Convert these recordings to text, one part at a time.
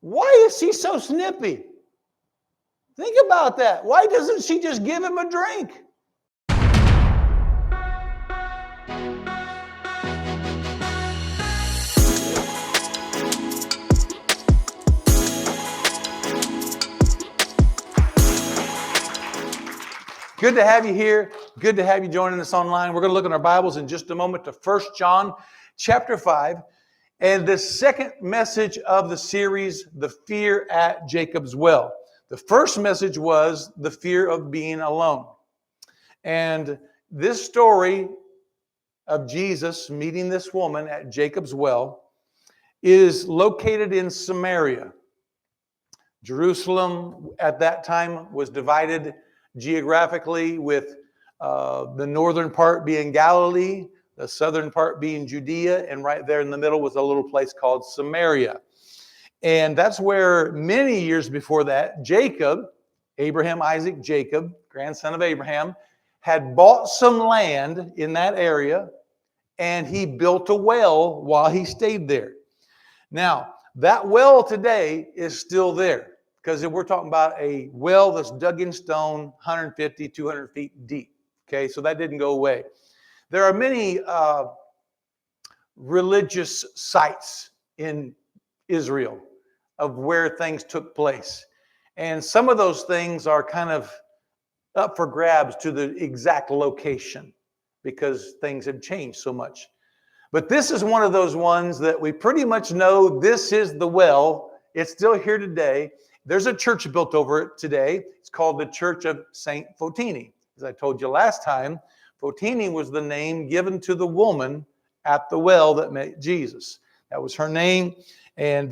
Why is she so snippy? Think about that. Why doesn't she just give him a drink? Good to have you here. Good to have you joining us online. We're going to look in our Bibles in just a moment to 1 John chapter 5 and the second message of the series, The Fear at Jacob's Well. The first message was the fear of being alone. And this story of Jesus meeting this woman at Jacob's Well is located in Samaria. Jerusalem at that time was divided geographically with the northern part being Galilee, the southern part being Judea, and right there in the middle was a little place called Samaria. And that's where many years before that, Jacob, Abraham, Isaac, Jacob, grandson of Abraham, had bought some land in that area, and he built a well while he stayed there. Now, that well today is still there because we're talking about a well that's dug in stone, 150, 200 feet deep. Okay, so that didn't go away. There are many religious sites in Israel of where things took place. And some of those things are kind of up for grabs to the exact location because things have changed so much. But this is one of those ones that we pretty much know this is the well. It's still here today. There's a church built over it today. It's called the Church of St. Fotini. As I told you last time, Fotini was the name given to the woman at the well that met Jesus. That was her name. And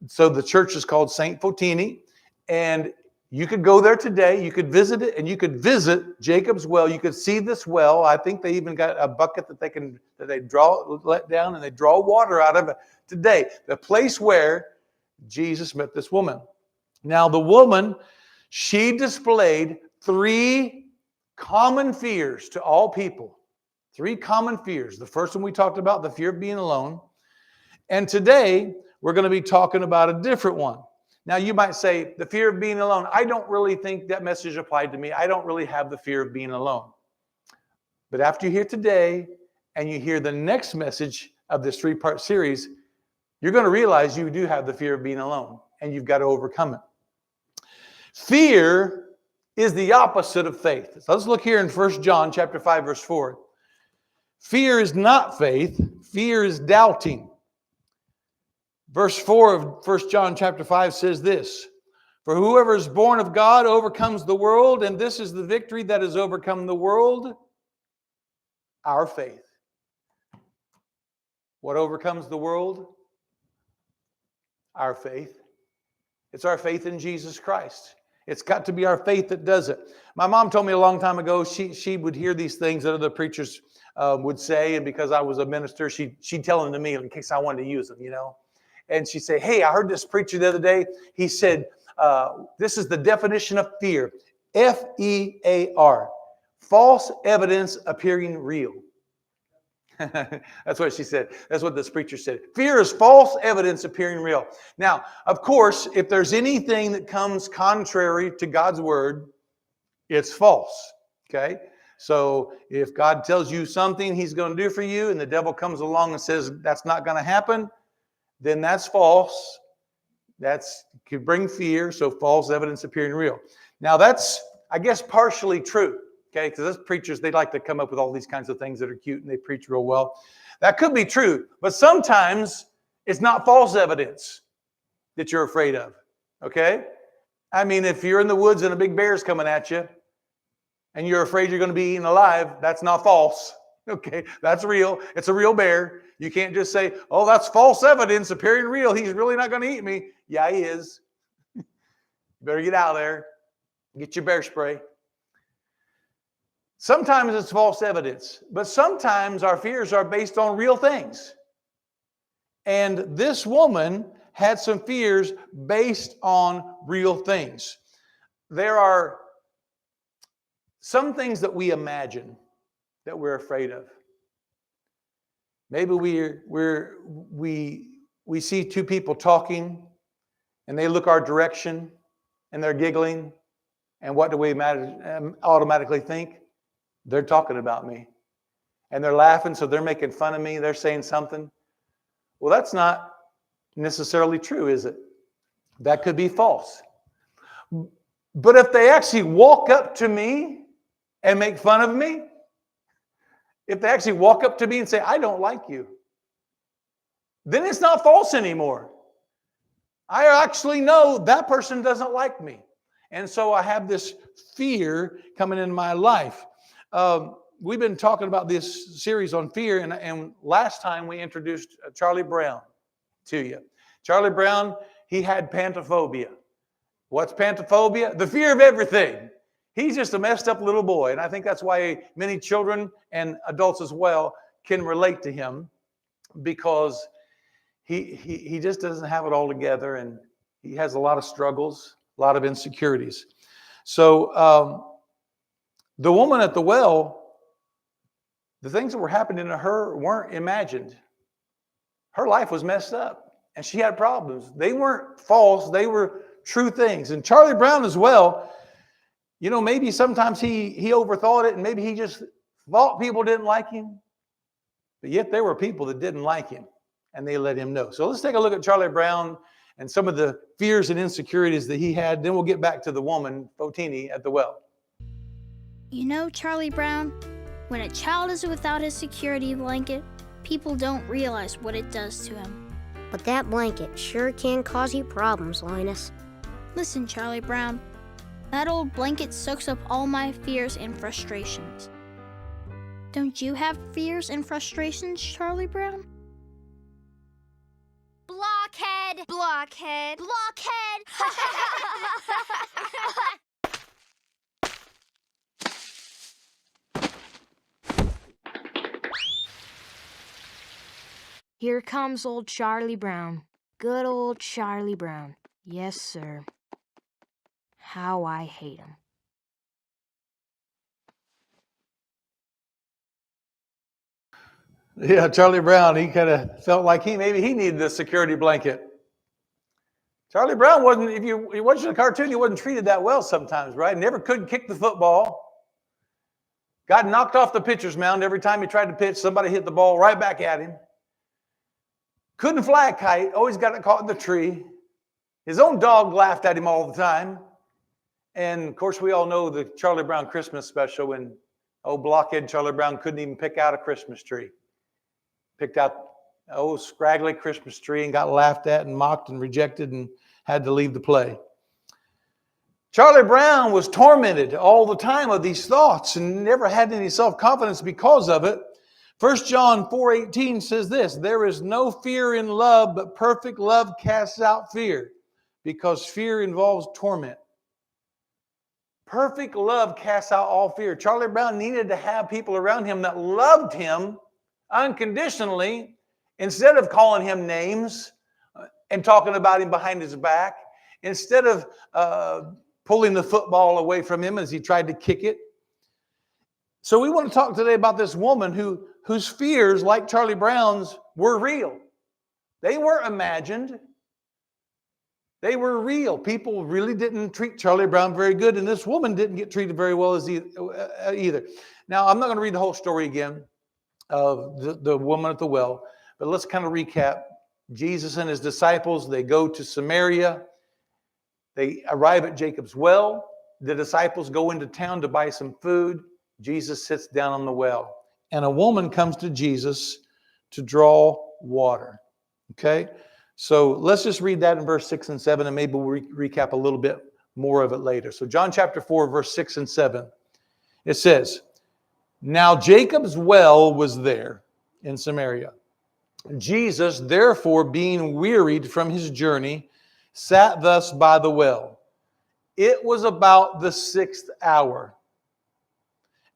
so the church is called St. Fotini. And you could go there today. You could visit it, and you could visit Jacob's well. You could see this well. I think they even got a bucket that they let down, and they draw water out of it today. The place where Jesus met this woman. Now, the woman, she displayed three common fears to all people. Three common fears. The first one we talked about, the fear of being alone. And today, we're going to be talking about a different one. Now, you might say, the fear of being alone. I don't really think that message applied to me. I don't really have the fear of being alone. But after you hear today and you hear the next message of this three-part series, you're going to realize you do have the fear of being alone, and you've got to overcome it. Fear is the opposite of faith. So let's look here in 1 John chapter 5, verse 4. Fear is not faith. Fear is doubting. Verse 4 of 1 John chapter 5 says this, "For whoever is born of God overcomes the world, and this is the victory that has overcome the world, our faith." What overcomes the world? Our faith. It's our faith in Jesus Christ. It's got to be our faith that does it. My mom told me a long time ago, she would hear these things that other preachers would say, and because I was a minister, she'd tell them to me in case I wanted to use them, And she'd say, "Hey, I heard this preacher the other day. He said, this is the definition of fear. F-E-A-R. False evidence appearing real." That's what she said. That's what this preacher said. Fear is false evidence appearing real. Now, of course, if there's anything that comes contrary to God's word, it's false. Okay? So if God tells you something he's going to do for you and the devil comes along and says that's not going to happen, then that's false. That's could bring fear, so false evidence appearing real. Now that's, I guess, partially true, okay? Because those preachers, they like to come up with all these kinds of things that are cute and they preach real well. That could be true, but sometimes it's not false evidence that you're afraid of, okay? I mean, if you're in the woods and a big bear's coming at you and you're afraid you're going to be eaten alive, that's not false. Okay, that's real. It's a real bear. You can't just say, "Oh, that's false evidence appearing real. He's really not going to eat me." Yeah, he is. You better get out of there. Get your bear spray. Sometimes it's false evidence, but sometimes our fears are based on real things. And this woman had some fears based on real things. There are some things that we imagine that we're afraid of. Maybe we see two people talking and they look our direction and they're giggling, and what do we automatically think? They're talking about me. And they're laughing, so they're making fun of me. They're saying something. Well, that's not necessarily true, is it? That could be false. But if they actually walk up to me and make fun of me, if they actually walk up to me and say, I don't like you, then it's not false anymore. I actually know that person doesn't like me. And so I have this fear coming in my life. We've been talking about this series on fear, and last time we introduced Charlie Brown to you. Charlie Brown, he had pantophobia. What's pantophobia? The fear of everything. He's just a messed up little boy, and I think that's why many children and adults as well can relate to him, because he just doesn't have it all together, and he has a lot of struggles, a lot of insecurities. So the woman at the well, the things that were happening to her weren't imagined. Her life was messed up, and she had problems. They weren't false. They were true things. And Charlie Brown as well, you know, maybe sometimes he overthought it, and maybe he just thought people didn't like him. But yet there were people that didn't like him, and they let him know. So let's take a look at Charlie Brown and some of the fears and insecurities that he had. Then we'll get back to the woman, Fotini, at the well. You know, Charlie Brown, when a child is without his security blanket, people don't realize what it does to him. But that blanket sure can cause you problems, Linus. Listen, Charlie Brown, that old blanket soaks up all my fears and frustrations. Don't you have fears and frustrations, Charlie Brown? Blockhead! Blockhead! Blockhead! Here comes old Charlie Brown. Good old Charlie Brown. Yes, sir. How I hate him. Yeah, Charlie Brown, he kind of felt like maybe he needed a security blanket. Charlie Brown wasn't, if you watched the cartoon, he wasn't treated that well sometimes, right? Never could kick the football. Got knocked off the pitcher's mound every time he tried to pitch. Somebody hit the ball right back at him. Couldn't fly a kite. Always got it caught in the tree. His own dog laughed at him all the time. And, of course, we all know the Charlie Brown Christmas special when old blockhead Charlie Brown couldn't even pick out a Christmas tree. Picked out an old scraggly Christmas tree and got laughed at and mocked and rejected and had to leave the play. Charlie Brown was tormented all the time of these thoughts and never had any self-confidence because of it. 1 John 4:18 says this, there is no fear in love, but perfect love casts out fear, because fear involves torment. Perfect love casts out all fear. Charlie Brown needed to have people around him that loved him unconditionally, instead of calling him names and talking about him behind his back, instead of pulling the football away from him as he tried to kick it. So we want to talk today about this woman whose fears, like Charlie Brown's, were real. They weren't imagined. They were real. People really didn't treat Charlie Brown very good, and this woman didn't get treated very well either. Now, I'm not going to read the whole story again of the woman at the well, but let's kind of recap. Jesus and his disciples, they go to Samaria. They arrive at Jacob's well. The disciples go into town to buy some food. Jesus sits down on the well, and a woman comes to Jesus to draw water. Okay? So let's just read that in verse 6 and 7, and maybe we'll recap a little bit more of it later. So John chapter 4, verse 6 and 7, it says, now Jacob's well was there in Samaria. Jesus, therefore, being wearied from his journey, sat thus by the well. It was about the 6th hour.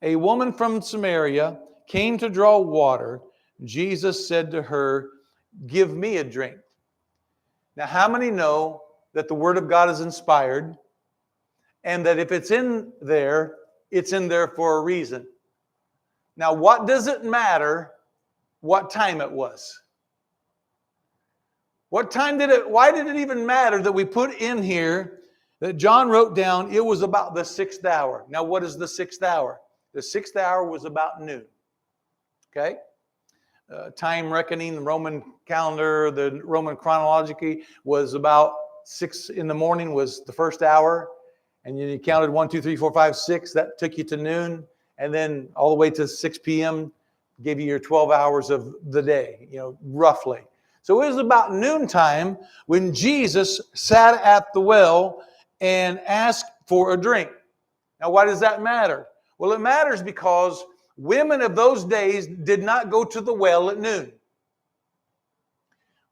A woman from Samaria came to draw water. Jesus said to her, give me a drink. Now, how many know that the Word of God is inspired, and that if it's in there for a reason? Now, what does it matter what time it was? Why did it even matter that we put in here that John wrote down it was about the 6th hour? Now, what is the 6th hour? The 6th hour was about noon. Okay? Time reckoning, the Roman calendar, the Roman chronology was about 6 in the morning was the first hour. And you counted 1, 2, 3, 4, 5, 6. That took you to noon. And then all the way to 6 p.m. gave you your 12 hours of the day, roughly. So it was about noontime when Jesus sat at the well and asked for a drink. Now, why does that matter? Well, it matters because women of those days did not go to the well at noon.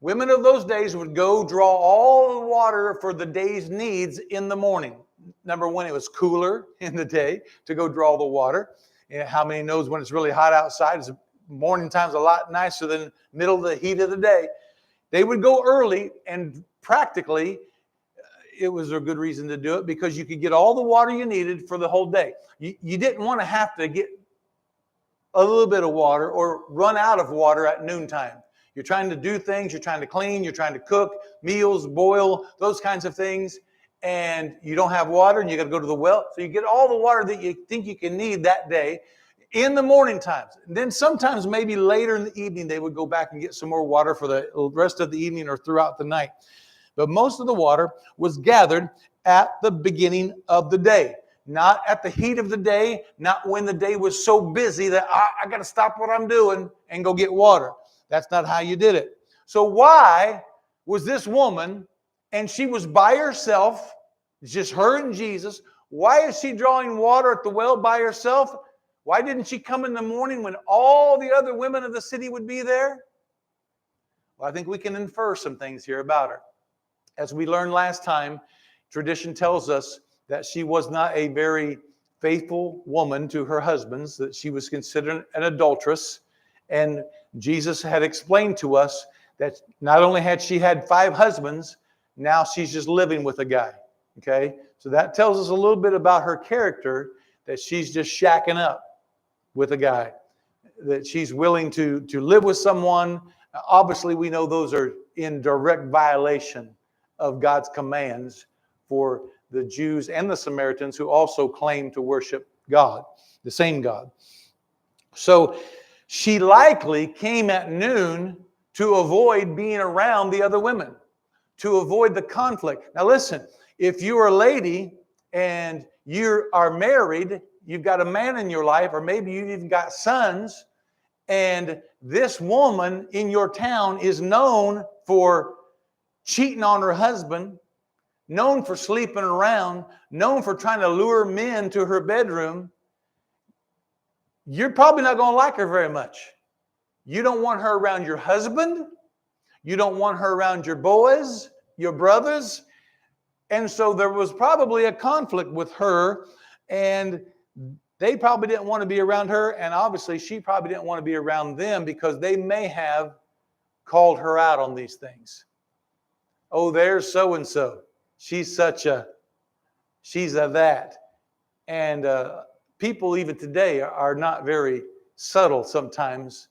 Women of those days would go draw all the water for the day's needs in the morning. Number one, it was cooler in the day to go draw the water. How many knows when it's really hot outside? Morning time's a lot nicer than middle of the heat of the day. They would go early, and practically it was a good reason to do it because you could get all the water you needed for the whole day. You didn't want to have to get a little bit of water or run out of water at noontime. You're trying to do things, you're trying to clean, you're trying to cook, meals, boil, those kinds of things, and you don't have water and you got to go to the well. So you get all the water that you think you can need that day in the morning times. And then sometimes maybe later in the evening they would go back and get some more water for the rest of the evening or throughout the night. But most of the water was gathered at the beginning of the day. Not at the heat of the day, not when the day was so busy that I got to stop what I'm doing and go get water. That's not how you did it. So why was this woman, and she was by herself, just her and Jesus, why is she drawing water at the well by herself? Why didn't she come in the morning when all the other women of the city would be there? Well, I think we can infer some things here about her. As we learned last time, tradition tells us that she was not a very faithful woman to her husbands, that she was considered an adulteress. And Jesus had explained to us that not only had she had 5 husbands, now she's just living with a guy. Okay? So that tells us a little bit about her character, that she's just shacking up with a guy, that she's willing to live with someone. Obviously, we know those are in direct violation of God's commands for the Jews and the Samaritans who also claim to worship God, the same God. So she likely came at noon to avoid being around the other women, to avoid the conflict. Now listen, if you're a lady and you are married, you've got a man in your life, or maybe you've even got sons, and this woman in your town is known for cheating on her husband, known for sleeping around, known for trying to lure men to her bedroom, you're probably not going to like her very much. You don't want her around your husband. You don't want her around your boys, your brothers. And so there was probably a conflict with her, and they probably didn't want to be around her, and obviously she probably didn't want to be around them because they may have called her out on these things. Oh, there's so-and-so. She's a that. And people even today are not very subtle sometimes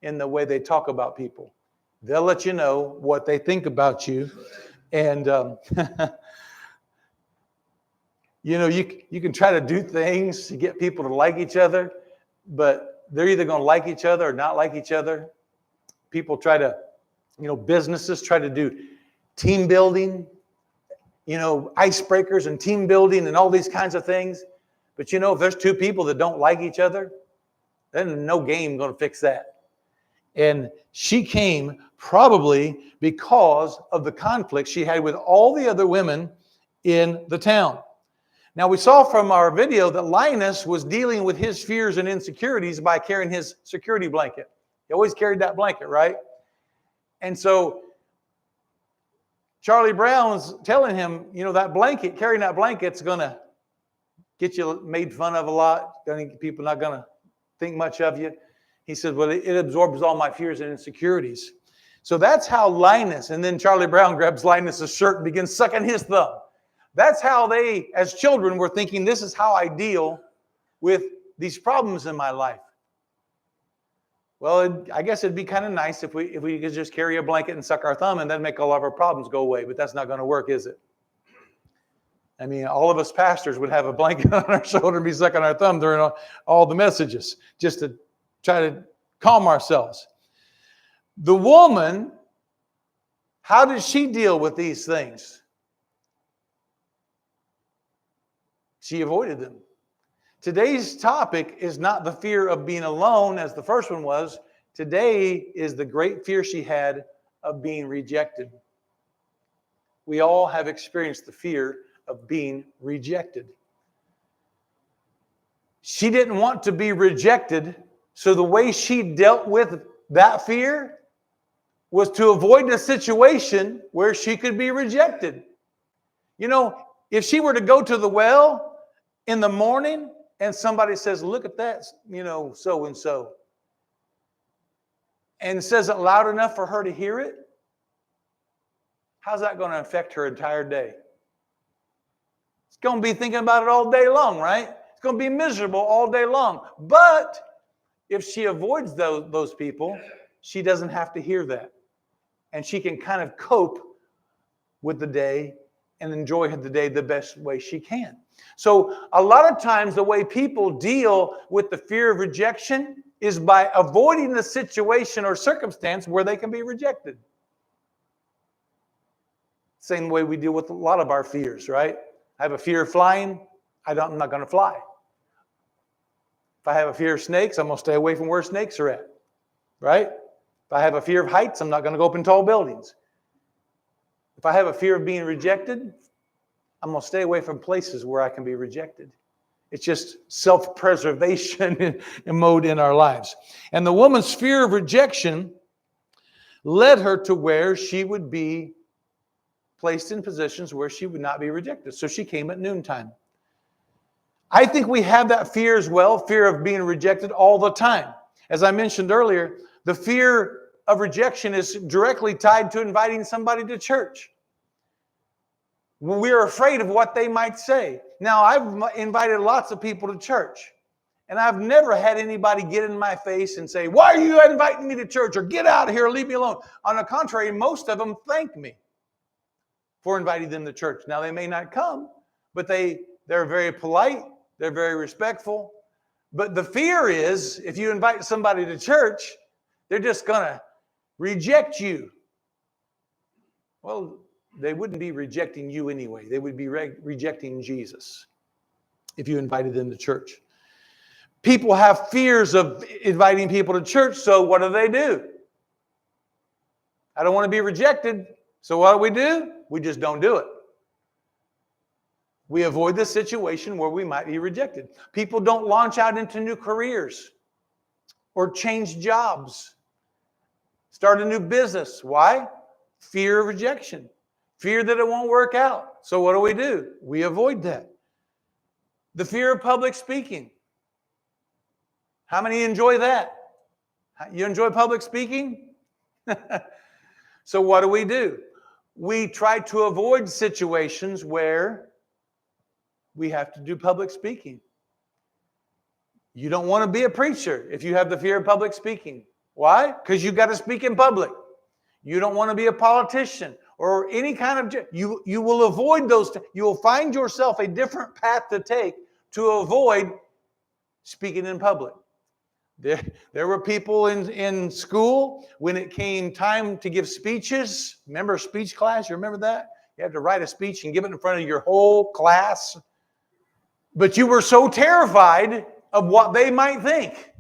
in the way they talk about people. They'll let you know what they think about you. And, you can try to do things to get people to like each other, but they're either going to like each other or not like each other. People try to, businesses try to do team building, icebreakers and team building and all these kinds of things. But if there's 2 people that don't like each other, then no game going to fix that. And she came probably because of the conflict she had with all the other women in the town. Now, we saw from our video that Linus was dealing with his fears and insecurities by carrying his security blanket. He always carried that blanket, right? And so Charlie Brown's telling him, that blanket, carrying that blanket's going to get you made fun of a lot. People not going to think much of you. He said, well, it absorbs all my fears and insecurities. So that's how Linus, and then Charlie Brown grabs Linus's shirt and begins sucking his thumb. That's how they, as children, were thinking, this is how I deal with these problems in my life. Well, I guess it'd be kind of nice if we could just carry a blanket and suck our thumb and then make all of our problems go away. But that's not going to work, is it? I mean, all of us pastors would have a blanket on our shoulder and be sucking our thumb during all the messages just to try to calm ourselves. The woman, how did she deal with these things? She avoided them. Today's topic is not the fear of being alone, as the first one was. Today is the great fear she had of being rejected. We all have experienced the fear of being rejected. She didn't want to be rejected, so the way she dealt with that fear was to avoid a situation where she could be rejected. You know, if she were to go to the well in the morning and somebody says, look at that, so-and-so, and says it loud enough for her to hear it, how's that going to affect her entire day? It's going to be thinking about it all day long, right? It's going to be miserable all day long. But if she avoids those people, she doesn't have to hear that. And she can kind of cope with the day and enjoy the day the best way she can. So a lot of times the way people deal with the fear of rejection is by avoiding the situation or circumstance where they can be rejected. Same way we deal with a lot of our fears, right? I have a fear of flying, I'm not going to fly. If I have a fear of snakes, I'm going to stay away from where snakes are at, right? If I have a fear of heights, I'm not going to go up in tall buildings. If I have a fear of being rejected, I'm going to stay away from places where I can be rejected. It's just self-preservation in mode in our lives. And the woman's fear of rejection led her to where she would be placed in positions where she would not be rejected. So she came at noontime. I think we have that fear as well, fear of being rejected all the time. As I mentioned earlier, the fear of rejection is directly tied to inviting somebody to church. We're afraid of what they might say. Now, I've invited lots of people to church, and I've never had anybody get in my face and say, why are you inviting me to church? Or get out of here, leave me alone. On the contrary, most of them thank me for inviting them to church. Now, they may not come, but they're very polite. They're very respectful. But the fear is, if you invite somebody to church, they're just going to reject you. Well, they wouldn't be rejecting you anyway. They would be rejecting Jesus if you invited them to church. People have fears of inviting people to church, so what do? I don't want to be rejected, so what do? We just don't do it. We avoid the situation where we might be rejected. People don't launch out into new careers or change jobs, start a new business. Why? Fear of rejection. Fear that it won't work out. So what do? We avoid that. The fear of public speaking. How many enjoy that? You enjoy public speaking? So what do? We try to avoid situations where we have to do public speaking. You don't want to be a preacher if you have the fear of public speaking. Why? Because you got to speak in public. You don't want to be a politician or any kind of, you will avoid those. You will find yourself a different path to take to avoid speaking in public. There were people in school when it came time to give speeches. Remember speech class? You remember that? You had to write a speech and give it in front of your whole class. But you were so terrified of what they might think.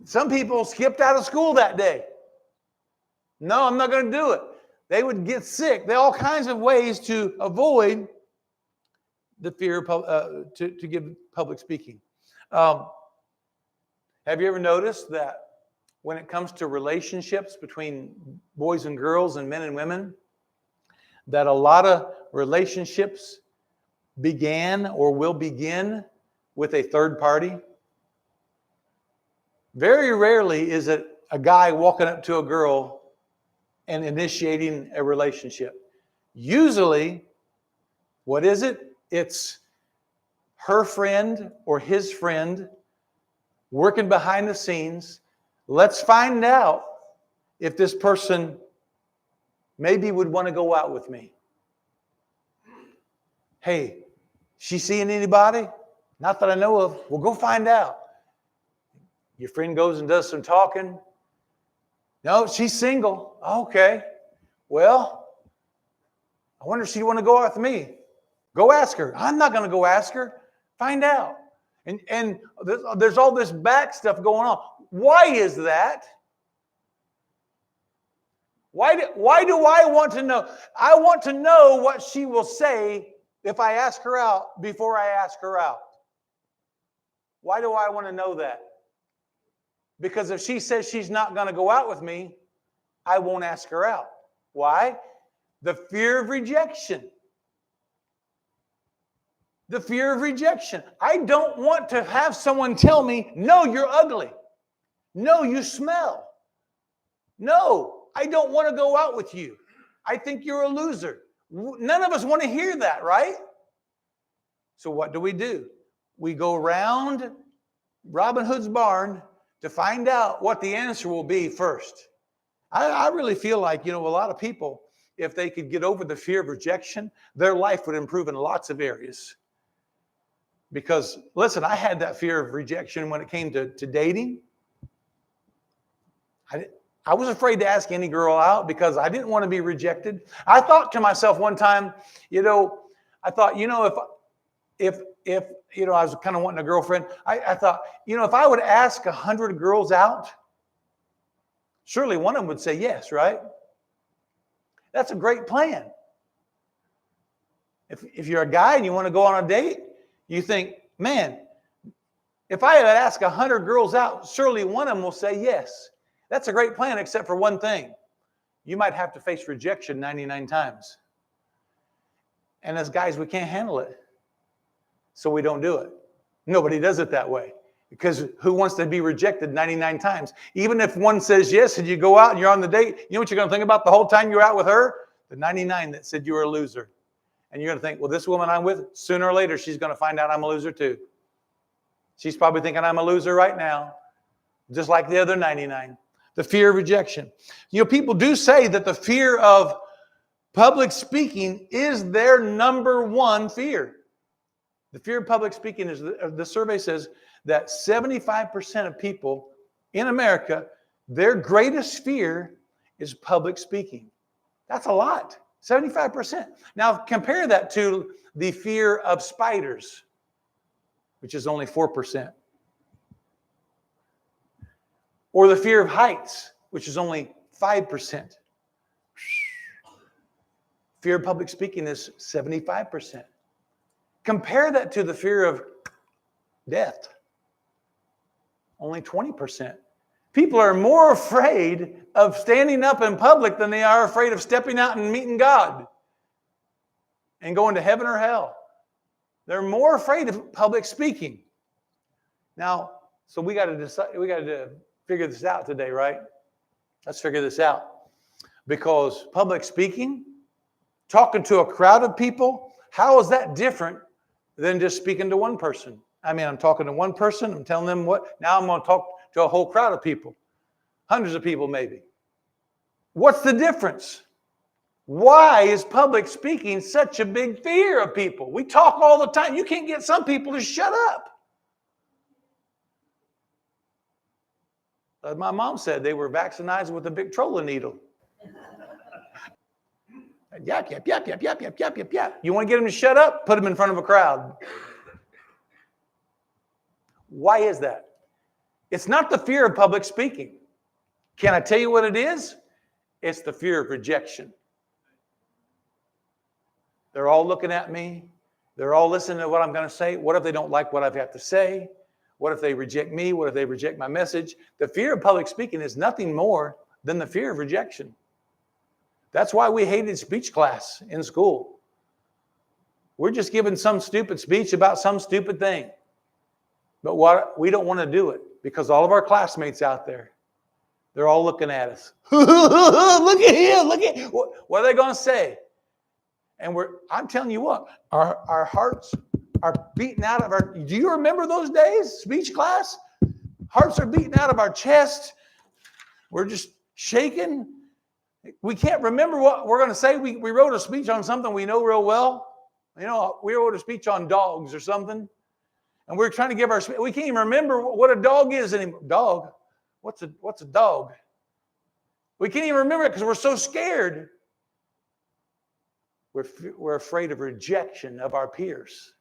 Some people skipped out of school that day. No, I'm not going to do it. They would get sick. There are all kinds of ways to avoid the fear of to give public speaking. Have you ever noticed that when it comes to relationships between boys and girls and men and women, that a lot of relationships began or will begin with a third party? Very rarely is it a guy walking up to a girl and initiating a relationship. Usually, what is it? It's her friend or his friend working behind the scenes. Let's find out if this person maybe would want to go out with me. Hey, she seeing anybody? Not that I know of. Well, go find out. Your friend goes and does some talking. No, she's single. Okay. Well, I wonder if she'd want to go out with me. Go ask her. I'm not going to go ask her. Find out. And there's all this back stuff going on. Why is that? Why do I want to know? I want to know what she will say if I ask her out before I ask her out. Why do I want to know that? Because if she says she's not going to go out with me, I won't ask her out. Why? The fear of rejection. The fear of rejection. I don't want to have someone tell me, no, you're ugly. No, you smell. No, I don't want to go out with you. I think you're a loser. None of us want to hear that, right? So what do? We go around Robin Hood's barn to find out what the answer will be first. I really feel like, a lot of people, if they could get over the fear of rejection, their life would improve in lots of areas. Because, listen, I had that fear of rejection when it came to dating. I was afraid to ask any girl out because I didn't want to be rejected. I thought to myself one time, if I was kind of wanting a girlfriend, I thought, if I would ask 100 girls out, surely one of them would say yes, right? That's a great plan. If you're a guy and you want to go on a date, you think, man, if I had asked 100 girls out, surely one of them will say yes. That's a great plan, except for one thing. You might have to face rejection 99 times. And as guys, we can't handle it. So we don't do it. Nobody does it that way. Because who wants to be rejected 99 times? Even if one says yes and you go out and you're on the date, you know what you're going to think about the whole time you're out with her? The 99 that said you were a loser. And you're going to think, well, this woman I'm with, sooner or later, she's going to find out I'm a loser too. She's probably thinking I'm a loser right now, just like the other 99. The fear of rejection. People do say that the fear of public speaking is their number one fear. The fear of public speaking is, the survey says that 75% of people in America, their greatest fear is public speaking. That's a lot, 75%. Now compare that to the fear of spiders, which is only 4%. Or the fear of heights, which is only 5%. Fear of public speaking is 75%. Compare that to the fear of death, only 20%. People are more afraid of standing up in public than they are afraid of stepping out and meeting God and going to heaven or hell. They're more afraid of public speaking. Now, so we got to decide, we got to figure this out today, right? Let's figure this out. Because public speaking, talking to a crowd of people, how is that different than just speaking to one person? I mean, I'm talking to one person, I'm telling them what, now I'm going to talk to a whole crowd of people, hundreds of people maybe. What's the difference? Why is public speaking such a big fear of people? We talk all the time. You can't get some people to shut up. As my mom said, they were vaccinated with a Victrola needle. Yap, yap, yap, yap, yap, yap, yap, yap, yap. You want to get them to shut up? Put them in front of a crowd. Why is that? It's not the fear of public speaking. Can I tell you what it is? It's the fear of rejection. They're all looking at me. They're all listening to what I'm going to say. What if they don't like what I have to say? What if they reject me? What if they reject my message? The fear of public speaking is nothing more than the fear of rejection. That's why we hated speech class in school. We're just giving some stupid speech about some stupid thing. But we don't want to do it because all of our classmates out there, they're all looking at us. Look at him. Look at what are they going to say? And I'm telling you what, our hearts are beating out of our. Do you remember those days, speech class? Hearts are beating out of our chest. We're just shaking. We can't remember what we're going to say. We wrote a speech on something we know real well. You know, we wrote a speech on dogs or something. And we're trying to give we can't even remember what a dog is anymore. Dog? What's a dog? We can't even remember it because we're so scared. We're afraid of rejection of our peers.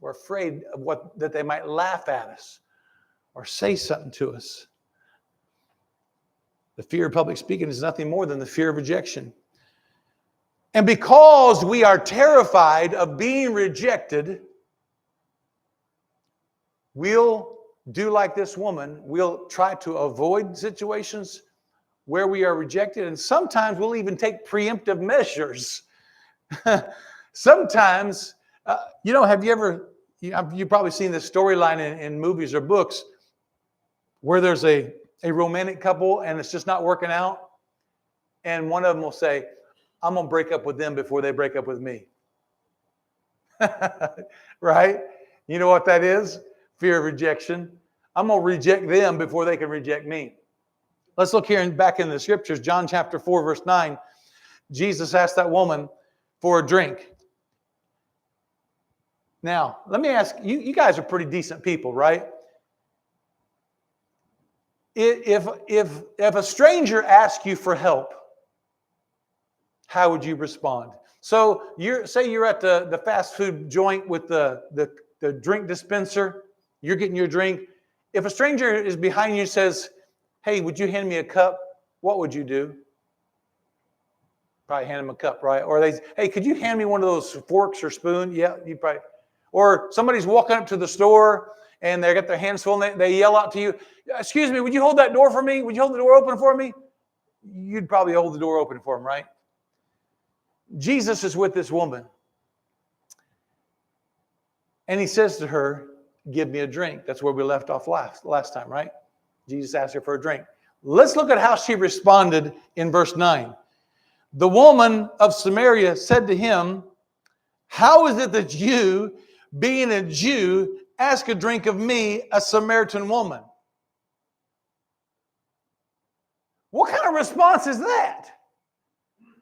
We're afraid of that they might laugh at us or say something to us. The fear of public speaking is nothing more than the fear of rejection. And because we are terrified of being rejected, we'll do like this woman. We'll try to avoid situations where we are rejected, and sometimes we'll even take preemptive measures. Sometimes, have you ever, you've probably seen this storyline in movies or books where there's a romantic couple and it's just not working out, and one of them will say, I'm going to break up with them before they break up with me. Right? You know what that is? Fear of rejection. I'm going to reject them before they can reject me. Let's look here back in the scriptures. John chapter 4, verse 9. Jesus asked that woman for a drink. Now, let me ask you, you guys are pretty decent people, right? If a stranger asks you for help, how would you respond? So say you're at the fast food joint with the drink dispenser. You're getting your drink. If a stranger is behind you and says, hey, would you hand me a cup? What would you do? Probably hand them a cup, right? Or hey, could you hand me one of those forks or spoon? Yeah, you probably. Or somebody's walking up to the store and they got their hands full and they yell out to you, excuse me, would you hold that door for me? Would you hold the door open for me? You'd probably hold the door open for them, right? Jesus is with this woman. And he says to her, give me a drink. That's where we left off last time, right? Jesus asked her for a drink. Let's look at how she responded in verse 9. The woman of Samaria said to him, how is it that you, being a Jew, ask a drink of me, a Samaritan woman? What kind of response is that?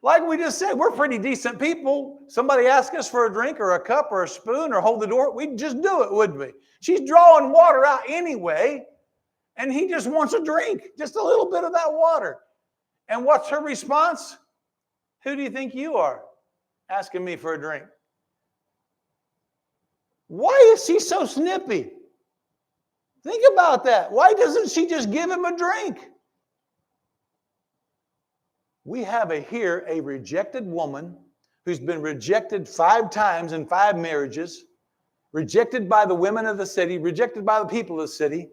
Like we just said, we're pretty decent people. Somebody asks us for a drink or a cup or a spoon or hold the door, we'd just do it, wouldn't we? She's drawing water out anyway, and he just wants a drink, just a little bit of that water. And what's her response? Who do you think you are asking me for a drink? Why is she so snippy? Think about that. Why doesn't she just give him a drink? We have here a rejected woman who's been rejected 5 times in 5 marriages, rejected by the women of the city, rejected by the people of the city.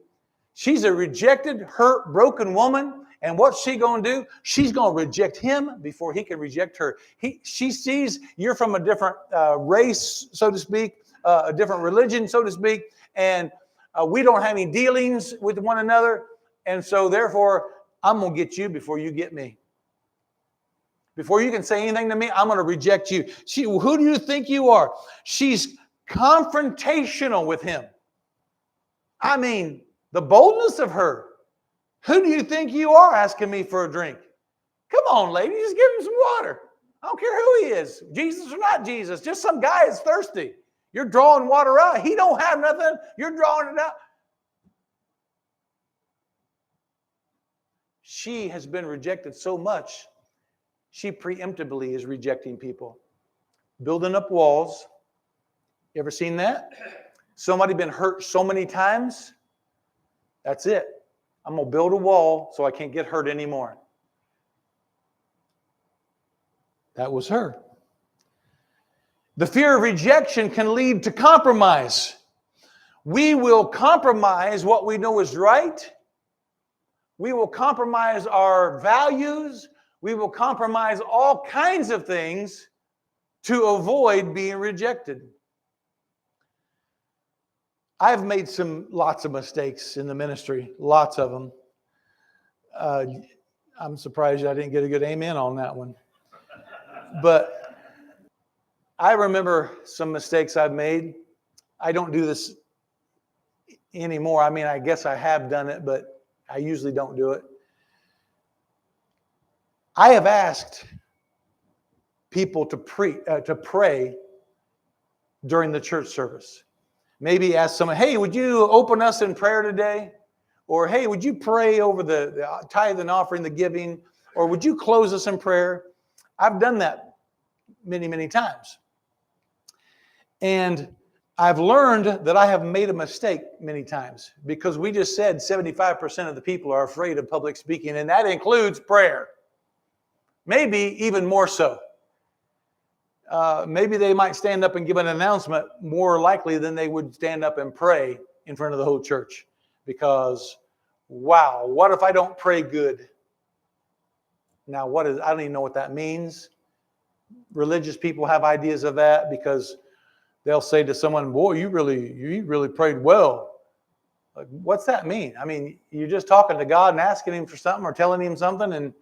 She's a rejected, hurt, broken woman. And what's she going to do? She's going to reject him before he can reject her. She sees you're from a different race, so to speak, a different religion, so to speak, and we don't have any dealings with one another. And so therefore, I'm going to get you before you get me. Before you can say anything to me, I'm going to reject you. Who do you think you are? She's confrontational with him. I mean, the boldness of her. Who do you think you are asking me for a drink? Come on, lady, just give him some water. I don't care who he is, Jesus or not Jesus. Just some guy is thirsty. You're drawing water out. He don't have nothing. You're drawing it out. She has been rejected so much, she preemptively is rejecting people. Building up walls. You ever seen that? Somebody been hurt so many times, that's it. I'm going to build a wall so I can't get hurt anymore. That was her. The fear of rejection can lead to compromise. We will compromise what we know is right. We will compromise our values. We will compromise all kinds of things to avoid being rejected. I've made lots of mistakes in the ministry, lots of them. I'm surprised I didn't get a good amen on that one. But I remember some mistakes I've made. I don't do this anymore. I mean, I guess I have done it, but I usually don't do it. I have asked people to pray during the church service. Maybe ask someone, hey, would you open us in prayer today? Or, hey, would you pray over the tithe and offering, the giving? Or would you close us in prayer? I've done that many, many times. And I've learned that I have made a mistake many times because we just said 75% of the people are afraid of public speaking, and that includes prayer. Maybe even more so. Maybe they might stand up and give an announcement more likely than they would stand up and pray in front of the whole church. Because, wow, what if I don't pray good? Now, I don't even know what that means. Religious people have ideas of that because they'll say to someone, boy, you really prayed well. Like, what's that mean? I mean, you're just talking to God and asking him for something or telling him something, and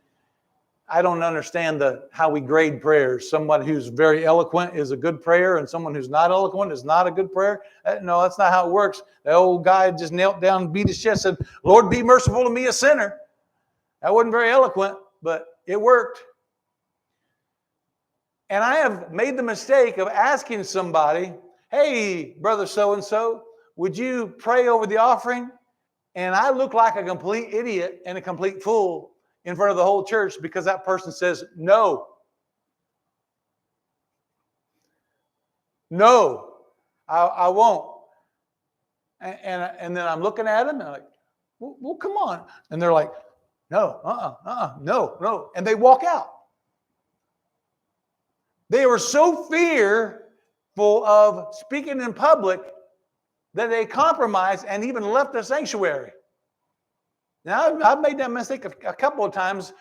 I don't understand how we grade prayers. Someone who's very eloquent is a good prayer, and someone who's not eloquent is not a good prayer. No, that's not how it works. The old guy just knelt down and beat his chest and said, Lord, be merciful to me, a sinner. That wasn't very eloquent, but it worked. And I have made the mistake of asking somebody, hey, brother so-and-so, would you pray over the offering? And I look like a complete idiot and a complete fool in front of the whole church because that person says, no. No, I won't. And then I'm looking at them and I'm like, well, come on. And they're like, no, no. And they walk out. They were so fearful of speaking in public that they compromised and even left the sanctuary. Now, I've made that mistake a couple of times,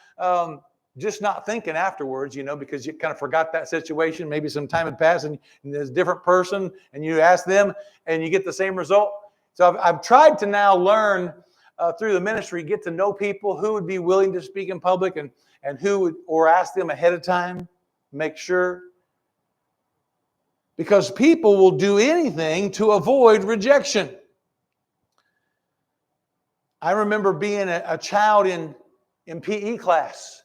just not thinking afterwards, because you kind of forgot that situation. Maybe some time had passed and there's a different person and you ask them and you get the same result. So I've tried to now learn through the ministry, get to know people who would be willing to speak in public and who would, or ask them ahead of time, make sure. Because people will do anything to avoid rejection. I remember being a child in PE class.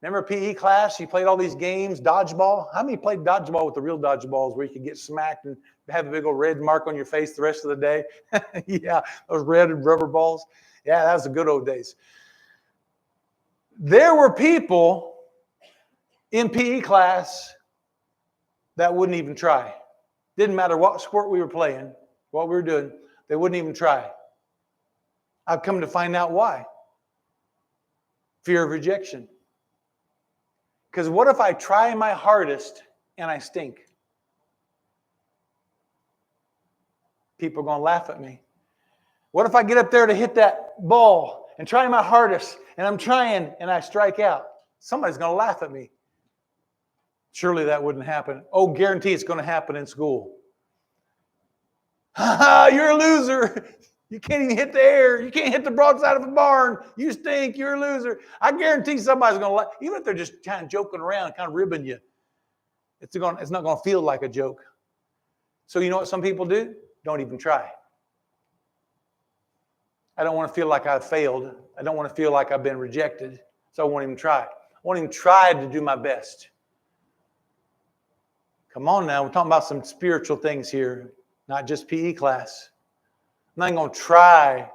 Remember PE class? You played all these games, dodgeball. How many played dodgeball with the real dodgeballs where you could get smacked and have a big old red mark on your face the rest of the day? Yeah, those red rubber balls. Yeah, that was the good old days. There were people in PE class that wouldn't even try. Didn't matter what sport we were playing, what we were doing, they wouldn't even try. I've come to find out why. Fear of rejection. Because what if I try my hardest and I stink? People are going to laugh at me. What if I get up there to hit that ball and try my hardest and I'm trying and I strike out? Somebody's going to laugh at me. Surely that wouldn't happen. Oh, guarantee it's going to happen in school. You're a loser. You can't even hit the air. You can't hit the broadside of a barn. You stink. You're a loser. I guarantee somebody's going to laugh. Even if they're just kind of joking around, kind of ribbing you, it's not going to feel like a joke. So you know what some people do? Don't even try. I don't want to feel like I've failed. I don't want to feel like I've been rejected. So I won't even try. I won't even try to do my best. Come on now. We're talking about some spiritual things here, not just PE class. I'm not even going to try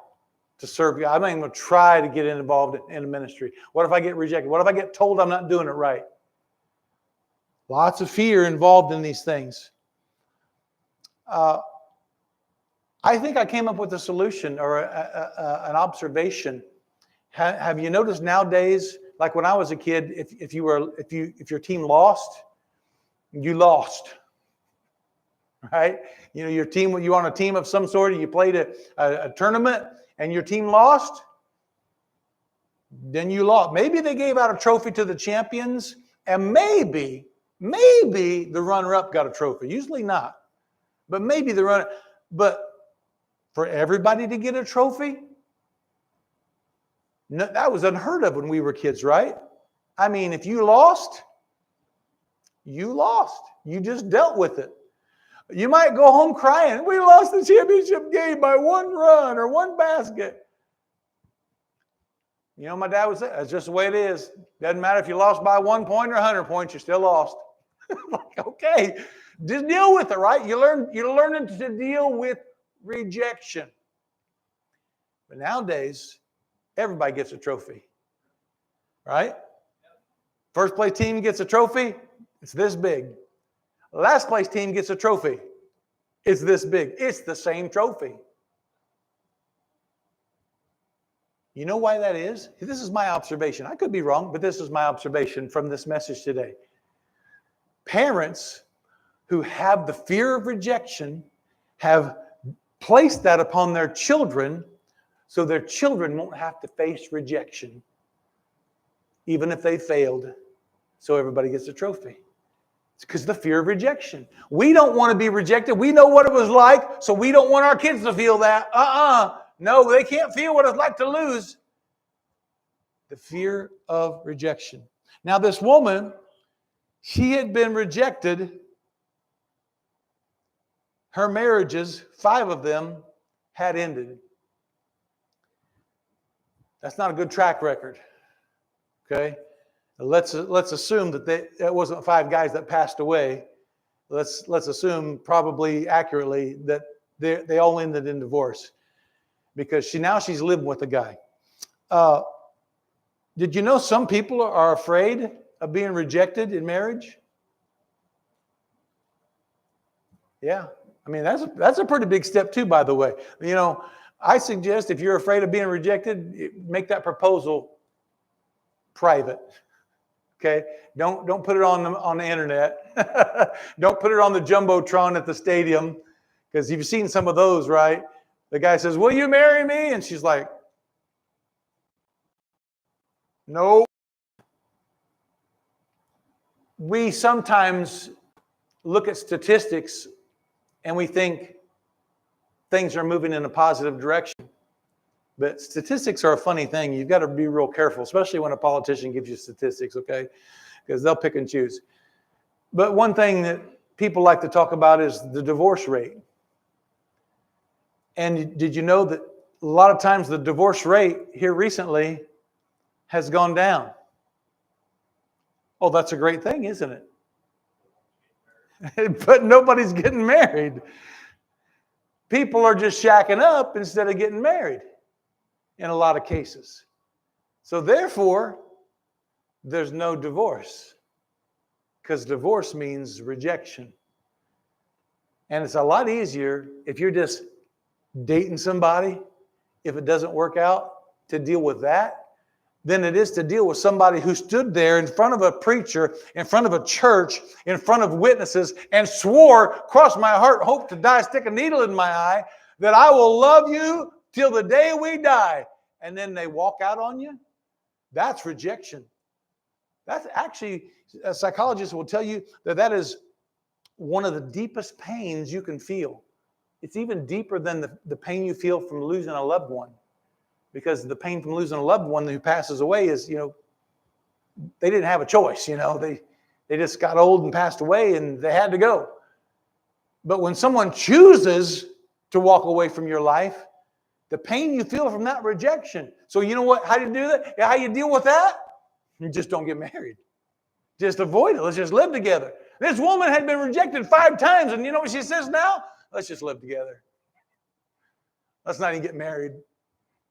to serve God. I'm not even going to try to get involved in a ministry. What if I get rejected? What if I get told I'm not doing it right? Lots of fear involved in these things. I think I came up with a solution or an observation. Have you noticed nowadays, like when I was a kid, if your team lost, you lost. Right? Your team, you on a team of some sort, you played a tournament and your team lost, then you lost. Maybe they gave out a trophy to the champions and maybe the runner-up got a trophy. Usually not. But maybe the runner, but for everybody to get a trophy, no, that was unheard of when we were kids, right? I mean, if you lost, you lost. You just dealt with it. You might go home crying. We lost the championship game by 1 run or 1 basket. You know, my dad would say, that's just the way it is. Doesn't matter if you lost by 1 point or 100 points, you're still lost. Like, okay, just deal with it, right? You're learning to deal with rejection. But nowadays, everybody gets a trophy, right? First place team gets a trophy, it's this big. Last place team gets a trophy, it's this big. It's the same trophy. You know why that is? This is my observation. I could be wrong, but this is my observation from this message today. Parents who have the fear of rejection have placed that upon their children so their children won't have to face rejection, even if they failed, so everybody gets a trophy. It's because of the fear of rejection. We don't want to be rejected. We know what it was like, so we don't want our kids to feel that. No, they can't feel what it's like to lose. The fear of rejection. Now, this woman, she had been rejected. Her marriages, 5 of them, had ended. That's not a good track record. Okay? Let's assume that that wasn't 5 guys that passed away. Let's assume probably accurately that they all ended in divorce. Because she's living with a guy. Did you know some people are afraid of being rejected in marriage? Yeah. I mean, that's a pretty big step too, by the way. You know, I suggest if you're afraid of being rejected, make that proposal private. Okay? Don't put it on the internet. Don't put it on the Jumbotron at the stadium, because you've seen some of those, right? The guy says, will you marry me? And she's like, no. We sometimes look at statistics and we think things are moving in a positive direction. But statistics are a funny thing. You've got to be real careful, especially when a politician gives you statistics, okay? Because they'll pick and choose. But one thing that people like to talk about is the divorce rate. And did you know that a lot of times the divorce rate here recently has gone down? Oh, that's a great thing, isn't it? But nobody's getting married. People are just shacking up instead of getting married in a lot of cases. So therefore, there's no divorce, because divorce means rejection. And it's a lot easier if you're just dating somebody, if it doesn't work out, to deal with that than it is to deal with somebody who stood there in front of a preacher, in front of a church, in front of witnesses, and swore, cross my heart, hope to die, stick a needle in my eye, that I will love you till the day we die. And then they walk out on you. That's rejection. That's actually, a psychologist will tell you that is one of the deepest pains you can feel. It's even deeper than the pain you feel from losing a loved one. Because the pain from losing a loved one who passes away is, they didn't have a choice, They just got old and passed away and they had to go. But when someone chooses to walk away from your life, the pain you feel from that rejection. So you know what? How do you do that? How you deal with that? You just don't get married. Just avoid it. Let's just live together. This woman had been rejected 5 times, and you know what she says now? Let's just live together. Let's not even get married.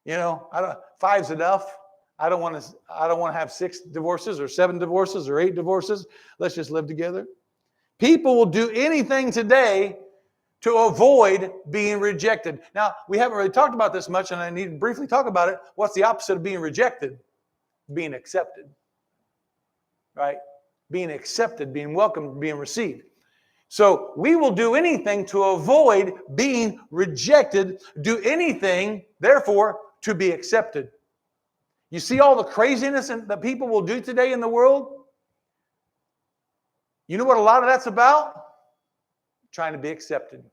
5's enough. I don't want to have 6 divorces or 7 divorces or 8 divorces. Let's just live together. People will do anything today to avoid being rejected. Now, we haven't really talked about this much, and I need to briefly talk about it. What's the opposite of being rejected? Being accepted. Right? Being accepted, being welcomed, being received. So we will do anything to avoid being rejected, do anything, therefore, to be accepted. You see all the craziness that people will do today in the world? You know what a lot of that's about? Trying to be accepted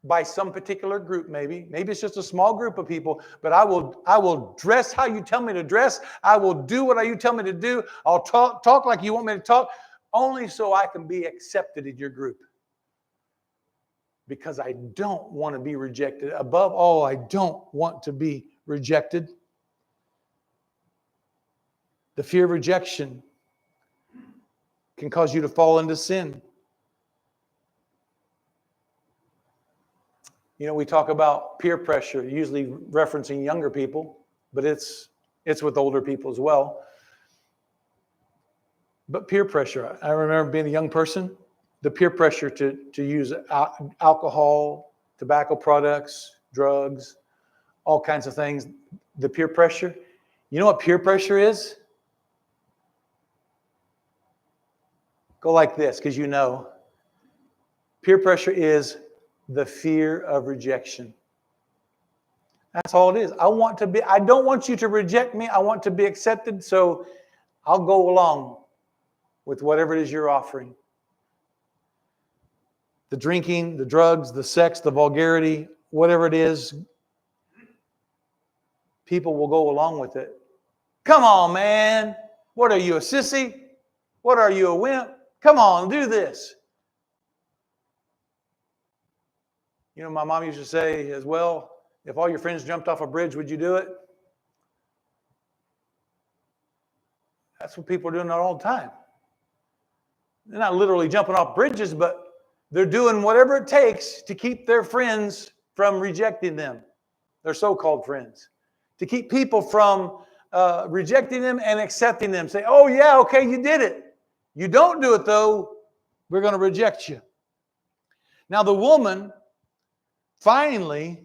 by some particular group, maybe. Maybe it's just a small group of people, but I will dress how you tell me to dress. I will do what you tell me to do. I'll talk like you want me to talk, only so I can be accepted in your group. because I don't want to be rejected. Above all, I don't want to be rejected. The fear of rejection can cause you to fall into sin. You know, we talk about peer pressure, usually referencing younger people, but it's with older people as well. But peer pressure, I remember being a young person, the peer pressure to use alcohol, tobacco products, drugs, all kinds of things. The peer pressure. You know what peer pressure is? Go like this, because you know. Peer pressure is the fear of rejection. That's all it is. I don't want you to reject me. I want to be accepted, so I'll go along with whatever it is you're offering. The drinking, the drugs, the sex, the vulgarity, whatever it is, people will go along with it. Come on, man. What are you, a sissy? What are you, a wimp? Come on, do this. You know, my mom used to say as well, if all your friends jumped off a bridge, would you do it? That's what people are doing all the time. They're not literally jumping off bridges, but they're doing whatever it takes to keep their friends from rejecting them, their so-called friends, to keep people from rejecting them and accepting them. Say, oh yeah, okay, you did it. You don't do it though, we're going to reject you. Now the woman, finally,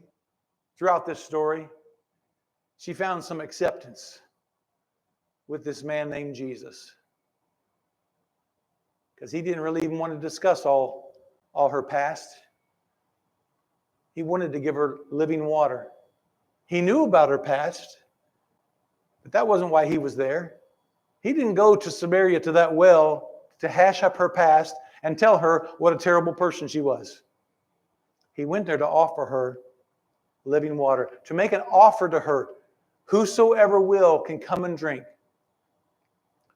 throughout this story, she found some acceptance with this man named Jesus. Because he didn't really even want to discuss all her past. He wanted to give her living water. He knew about her past, but that wasn't why he was there. He didn't go to Samaria to that well to hash up her past and tell her what a terrible person she was. He went there to offer her living water, to make an offer to her. Whosoever will can come and drink.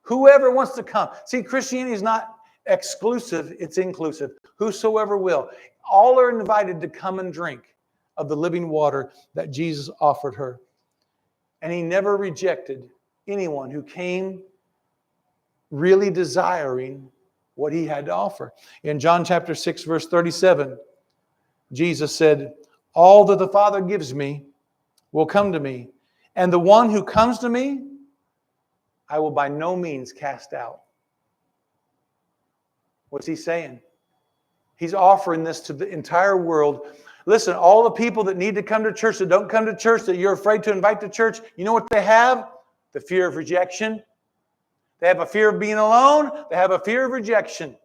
Whoever wants to come. See, Christianity is not exclusive, it's inclusive. Whosoever will. All are invited to come and drink of the living water that Jesus offered her. And he never rejected anyone who came really desiring what he had to offer. In John chapter 6, verse 37, Jesus said, all that the Father gives me will come to me, and the one who comes to me, I will by no means cast out. What's he saying? He's offering this to the entire world. Listen, all the people that need to come to church, that don't come to church, that you're afraid to invite to church, you know what they have? The fear of rejection. They have a fear of being alone. They have a fear of rejection.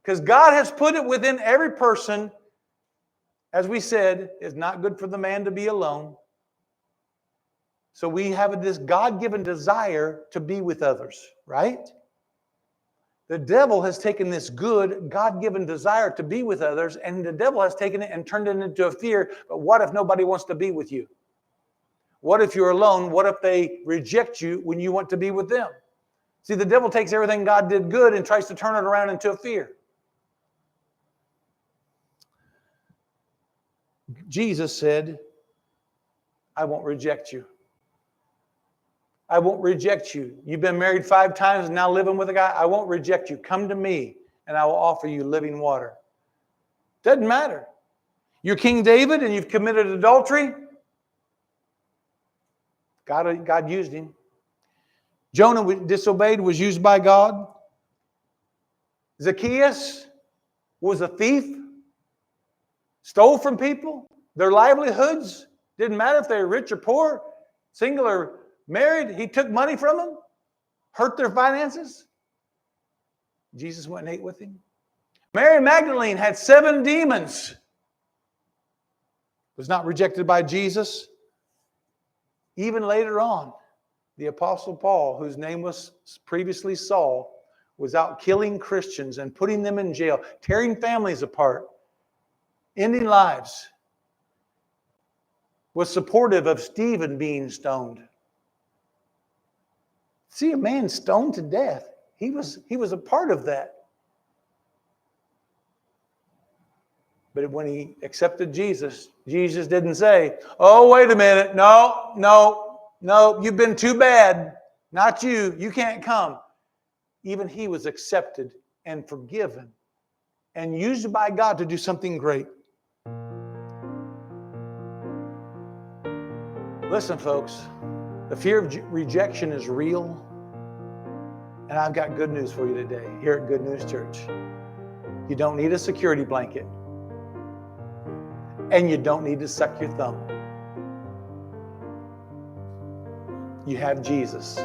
Because God has put it within every person, as we said, it's not good for the man to be alone. So we have this God-given desire to be with others, right? The devil has taken this good, God-given desire to be with others, and the devil has taken it and turned it into a fear. But what if nobody wants to be with you? What if you're alone? What if they reject you when you want to be with them? See, the devil takes everything God did good and tries to turn it around into a fear. Jesus said, I won't reject you. I won't reject you. You've been married 5 times and now living with a guy. I won't reject you. Come to me and I will offer you living water. Doesn't matter. You're King David and you've committed adultery. God used him. Jonah disobeyed, was used by God. Zacchaeus was a thief. Stole from people. Their livelihoods. Didn't matter if they were rich or poor. Single or married, he took money from them, hurt their finances. Jesus went and ate with him. Mary Magdalene had 7 demons. Was not rejected by Jesus. Even later on, the Apostle Paul, whose name was previously Saul, was out killing Christians and putting them in jail, tearing families apart, ending lives. Was supportive of Stephen being stoned. See a man stoned to death. He was a part of that. But when he accepted Jesus, Jesus didn't say, oh, wait a minute. No, no, no, you've been too bad. Not you. You can't come. Even he was accepted and forgiven and used by God to do something great. Listen, folks, the fear of rejection is real. And I've got good news for you today here at Good News Church. You don't need a security blanket. And you don't need to suck your thumb. You have Jesus.